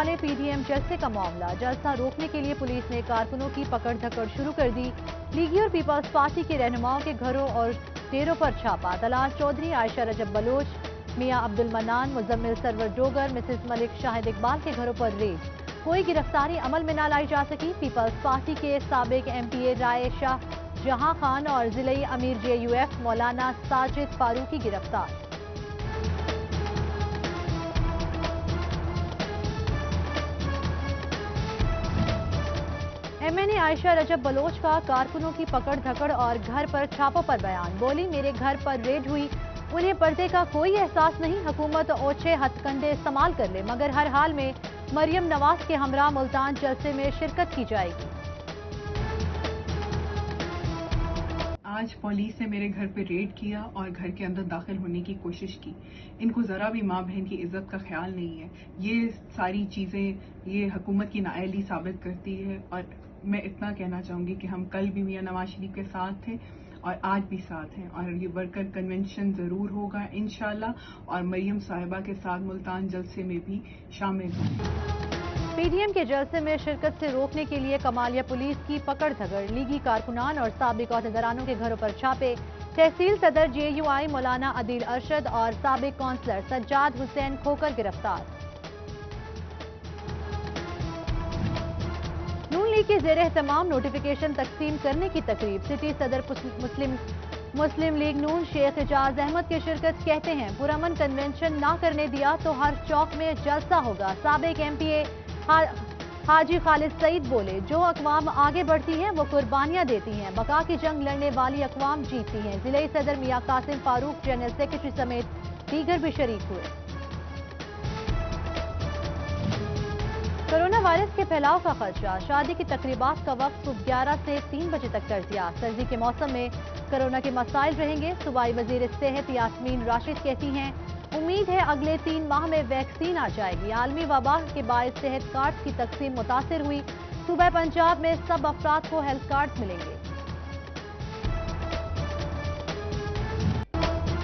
والے PDM جلسے کا معاملہ، جلسہ روکنے کے لیے پولیس نے کارکنوں کی پکڑ دھکڑ شروع کر دی۔ لیگی اور پیپلز پارٹی کے رہنماؤں کے گھروں اور ڈیروں پر چھاپا، طلال چودھری، عائشہ رجب بلوچ، میاں عبد المنان، مزمل سرور ڈوگر، مسز ملک، شاہد اقبال کے گھروں پر ریڈ، کوئی گرفتاری عمل میں نہ لائی جا سکی۔ پیپلز پارٹی کے سابق MPA رائے شاہ جہاں خان اور ضلعی امیر JUF مولانا ساجد فاروقی گرفتار۔ MNA عائشہ رجب بلوچ کا کارکنوں کی پکڑ دھکڑ اور گھر پر چھاپوں پر بیان، بولی میرے گھر پر ریڈ ہوئی، انہیں پردے کا کوئی احساس نہیں، حکومت اوچھے ہتھ کنڈے استعمال کر لے، مگر ہر حال میں مریم نواز کے ہمراہ ملتان جلسے میں شرکت کی جائے گی۔ آج پولیس نے میرے گھر پہ ریڈ کیا اور گھر کے اندر داخل ہونے کی کوشش کی۔ ان کو ذرا بھی ماں بہن کی عزت کا خیال نہیں ہے۔ یہ ساری چیزیں یہ حکومت کی نااہلی ثابت کرتی ہے، اور میں اتنا کہنا چاہوں گی کہ ہم کل بھی میاں نواز شریف کے ساتھ تھے اور آج بھی ساتھ ہیں، اور یہ ورکر کنونشن ضرور ہوگا انشاءاللہ، اور مریم صاحبہ کے ساتھ ملتان جلسے میں بھی شامل ہوں گے۔ PDM کے جلسے میں شرکت سے روکنے کے لیے کمالیہ پولیس کی پکڑ دھکڑ، لیگی کارکنان اور سابق عہدیدارانوں کے گھروں پر چھاپے، تحصیل صدر JUI مولانا عدیل ارشد اور سابق کونسلر سجاد حسین کھوکر گرفتار۔ نون لیگ کے زیر اہتمام نوٹیفیکیشن تقسیم کرنے کی تقریب، سٹی صدر مسلم لیگ نون شیخ اعجاز احمد کی شرکت، کہتے ہیں پرامن کنونشن نہ کرنے دیا تو ہر چوک میں جلسہ ہوگا۔ سابق MPA حاجی خالد سعید بولے جو اقوام آگے بڑھتی ہیں وہ قربانیاں دیتی ہیں، بقا کی جنگ لڑنے والی اقوام جیتتی ہیں۔ ضلعی صدر میاں قاسم فاروق جنرل سیکرٹری سمیت دیگر بھی شریک ہوئے۔ کرونا وائرس کے پھیلاؤ کا خدشہ، شادی کی تقریبات کا وقت صبح 11 سے 3 بجے تک کر دیا۔ سردی کے موسم میں کرونا کے مسائل رہیں گے، صوبائی وزیر صحت یاسمین راشد کہتی ہیں امید ہے اگلے 3 ماہ میں ویکسین آ جائے گی۔ عالمی وبا کے باعث صحت کارڈز کی تقسیم متاثر ہوئی، صوبہ پنجاب میں سب افراد کو ہیلتھ کارڈز ملیں گے۔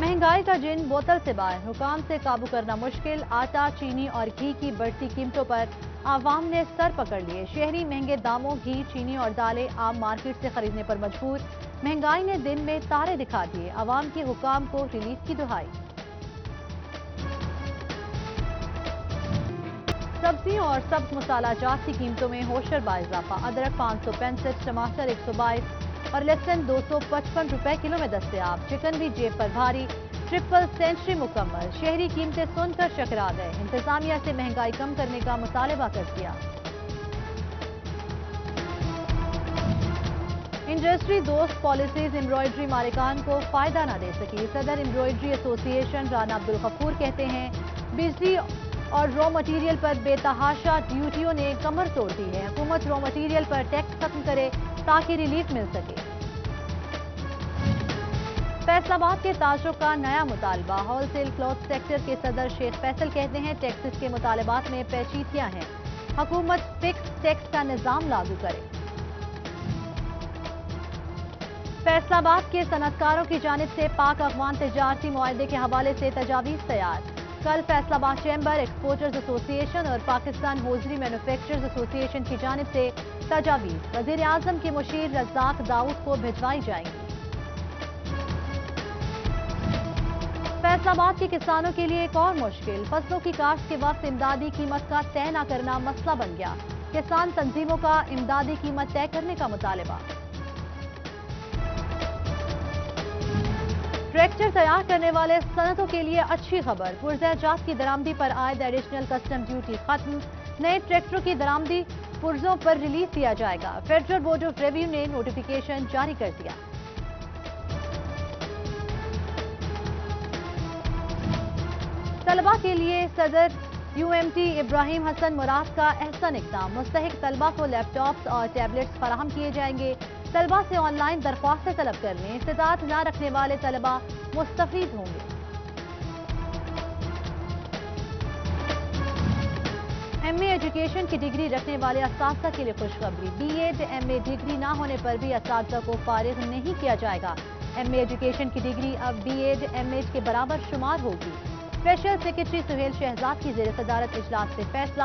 مہنگائی کا جن بوتل سے باہر، حکام سے قابو کرنا مشکل، آٹا، چینی اور گھی کی بڑھتی قیمتوں پر عوام نے سر پکڑ لیے، شہری مہنگے داموں گھی، چینی اور دالیں عام مارکیٹ سے خریدنے پر مجبور، مہنگائی نے دن میں تارے دکھا دیے، عوام کی حکام کو ریلیف کی دہائی۔ سبزیوں اور سبز مسالہ جات کی قیمتوں میں ہوشر با اضافہ، ادرک 565، ٹماٹر 122 اور لہسن 255 روپے کلو میں دستیاب، چکن بھی جیب پر بھاری، ٹرپل سینچری مکمل، شہری قیمتیں سن کر چکرا گئے، انتظامیہ سے مہنگائی کم کرنے کا مطالبہ کر دیا۔ انڈسٹری دوست پالیسیز امبرائڈری مالکان کو فائدہ نہ دے سکی، صدر امبرائڈری ایسوسی ایشن رانا عبدالغفور کہتے ہیں بجلی اور را مٹیریل پر بے تحاشا ڈیوٹیوں نے کمر توڑ دی ہے، حکومت را مٹیریل پر ٹیکس ختم کرے تاکہ ریلیف مل سکے۔ فیصل آباد کے تاجروں کا نیا مطالبہ، ہول سیل کلوتھ سیکٹر کے صدر شیخ فیصل کہتے ہیں ٹیکسز کے مطالبات میں پیچیدگیاں ہیں، حکومت فکس ٹیکس کا نظام لاگو کرے۔ فیصل آباد کے صنعت کاروں کی جانب سے پاک افغان تجارتی معاہدے کے حوالے سے تجاویز تیار، کل فیصل آباد چیمبر ایکسپورٹرز ایسوسی ایشن اور پاکستان ہوزری مینوفیکچررز ایسوسی ایشن کی جانب سے تجاویز وزیر اعظم کے مشیر رزاق داؤد کو بھجوائی جائیں گی۔ فیصل آباد کے کسانوں کے لیے ایک اور مشکل، فصلوں کی کاشت کے وقت امدادی قیمت کا طے نہ کرنا مسئلہ بن گیا، کسان تنظیموں کا امدادی قیمت طے کرنے کا مطالبہ۔ ٹریکٹر تیار کرنے والے صنعتوں کے لیے اچھی خبر، پرزہ جات کی درآمدی پر عائد ایڈیشنل کسٹم ڈیوٹی ختم، نئے ٹریکٹروں کی درآمدی پرزوں پر ریلیف دیا جائے گا، فیڈرل بورڈ آف ریویو نے نوٹیفیکیشن جاری کر دیا۔ طلبہ کے لیے صدر UMT ابراہیم حسن مراد کا احسن اقدام، مستحق طلبہ کو لیپ ٹاپس اور ٹیبلٹس فراہم کیے جائیں گے، طلبہ سے آن لائن درخواستیں طلب کر لیں، استطاعت نہ رکھنے والے طلبہ مستفید ہوں گے۔ MA ایجوکیشن کی ڈگری رکھنے والے اساتذہ کے لیے خوشخبری، BEd MA ڈگری نہ ہونے پر بھی اساتذہ کو فارغ نہیں کیا جائے گا، MA ایجوکیشن کی ڈگری اب BEd MA کے برابر شمار ہوگی۔ اسپیشل سیکرٹری سہیل شہزاد کی زیر صدارت اجلاس سے فیصلہ،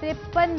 53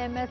MS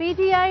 PTI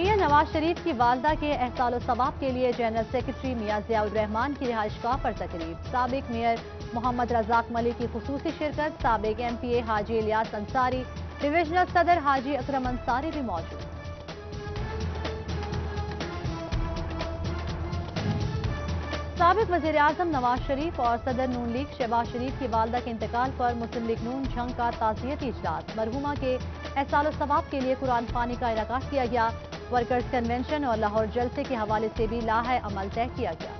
میاں نواز شریف کی والدہ کے احسان و ثواب کے لیے جنرل سیکرٹری میاں ضیاء الرحمان کی رہائش گاہ پر تقریب، سابق میئر محمد رزاق ملک کی خصوصی شرکت، سابق ایم پی اے حاجی الیاس انصاری، ڈویژنل صدر حاجی اکرم انصاری بھی موجود۔ سابق وزیر اعظم نواز شریف اور صدر نون لیگ شہباز شریف کی والدہ کے انتقال پر مسلم لیگ نون جھنگ کا تعزیتی اجلاس، مرحومہ کے احسان و ثواب کے لیے قرآن خوانی کا انعقاد کیا گیا، ورکرز کنونشن اور لاہور جلسے کے حوالے سے بھی لائحہ عمل طے کیا گیا۔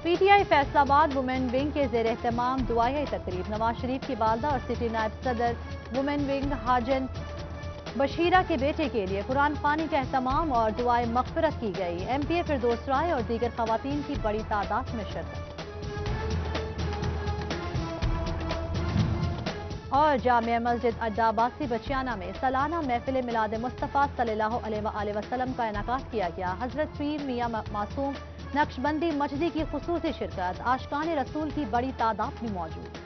پی ٹی آئی فیصل آباد وومن ونگ کے زیر اہتمام دعائیہ تقریب، نواز شریف کی والدہ اور سٹی نائب صدر وومن ونگ حاجن بشیرہ کے بیٹے کے لیے قرآن خوانی کا اہتمام اور دعائے مغفرت کی گئی، ایم پی اے فردوس رائے اور دیگر خواتین کی بڑی تعداد میں شرکت۔ اور جامعہ مسجد اڈا عباسی بچیانہ میں سالانہ محفل میلاد مصطفیٰ صلی اللہ علیہ وآلہ وسلم کا انعقاد کیا گیا، حضرت پیر میاں معصوم نقشبندی مجدی کی خصوصی شرکت، عاشقان رسول کی بڑی تعداد بھی موجود۔